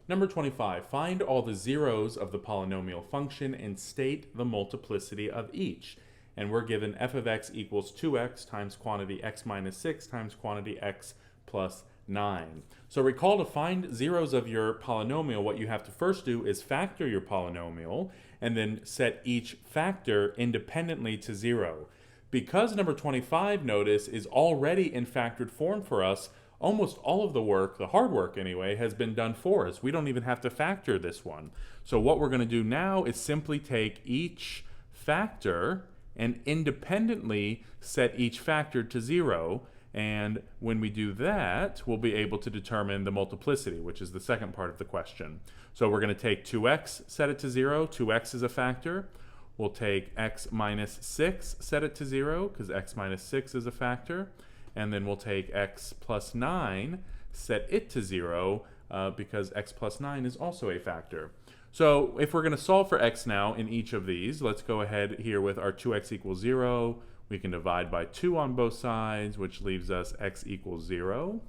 Number 25, find all the zeros of the polynomial function and state the multiplicity of each. And we're given f of x equals 2x times quantity x minus 6 times quantity x plus 9. So recall, to find zeros of your polynomial, what you have to first do is factor your polynomial and then set each factor independently to 0. Because number 25, notice, is already in factored form for us, almost all of the work, the hard work anyway, has been done for us. We don't even have to factor this one. So what we're going to do now is simply take each factor and independently set each factor to 0. And when we do that, we'll be able to determine the multiplicity, which is the second part of the question. So we're going to take 2x, set it to 0. 2x is a factor. We'll take x minus 6, set it to 0, because x minus 6 is a factor. And then we'll take x plus 9, set it to 0, because x plus 9 is also a factor. So if we're going to solve for x now in each of these, let's go ahead here with our 2x equals 0. We can divide by 2 on both sides, which leaves us x equals 0.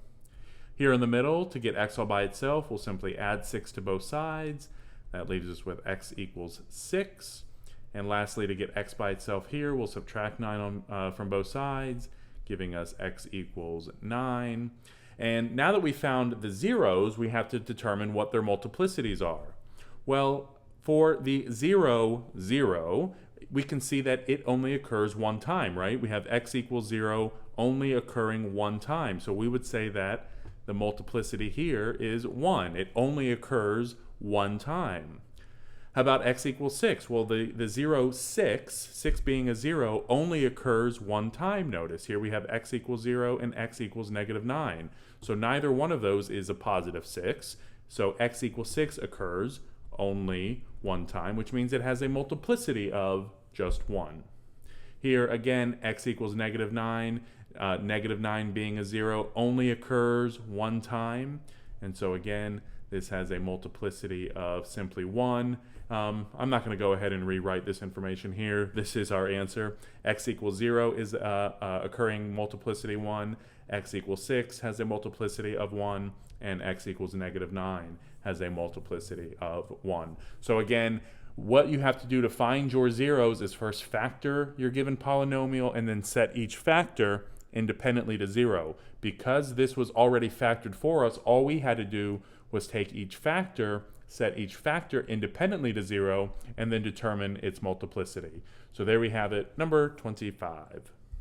Here in the middle, to get x all by itself, we'll simply add 6 to both sides. That leaves us with x equals 6. And lastly, to get x by itself here, we'll subtract 9 from both sides, giving us x equals 9. And now that we found the zeros, we have to determine what their multiplicities are. Well, for the 0, 0, we can see that it only occurs one time, right? We have x equals 0 only occurring one time. So we would say that the multiplicity here is 1. It only occurs one time. How about x equals 6? Well, the 0, 6 being a 0, only occurs one time. Notice here we have x equals 0 and x equals negative 9. So neither one of those is a positive 6. So x equals 6 occurs only one time, which means it has a multiplicity of just 1. Here again, x equals negative 9. Negative 9 being a 0 only occurs one time. And so again, this has a multiplicity of simply 1. I'm not going to go ahead and rewrite this information here. This is our answer. X equals 0 is occurring multiplicity 1. X equals 6 has a multiplicity of 1. And x equals negative 9 has a multiplicity of 1. So again, what you have to do to find your zeros is first factor your given polynomial and then set each factor independently to 0. Because this was already factored for us, all we had to do was take each factor, set each factor independently to 0, and then determine its multiplicity. So there we have it, number 25.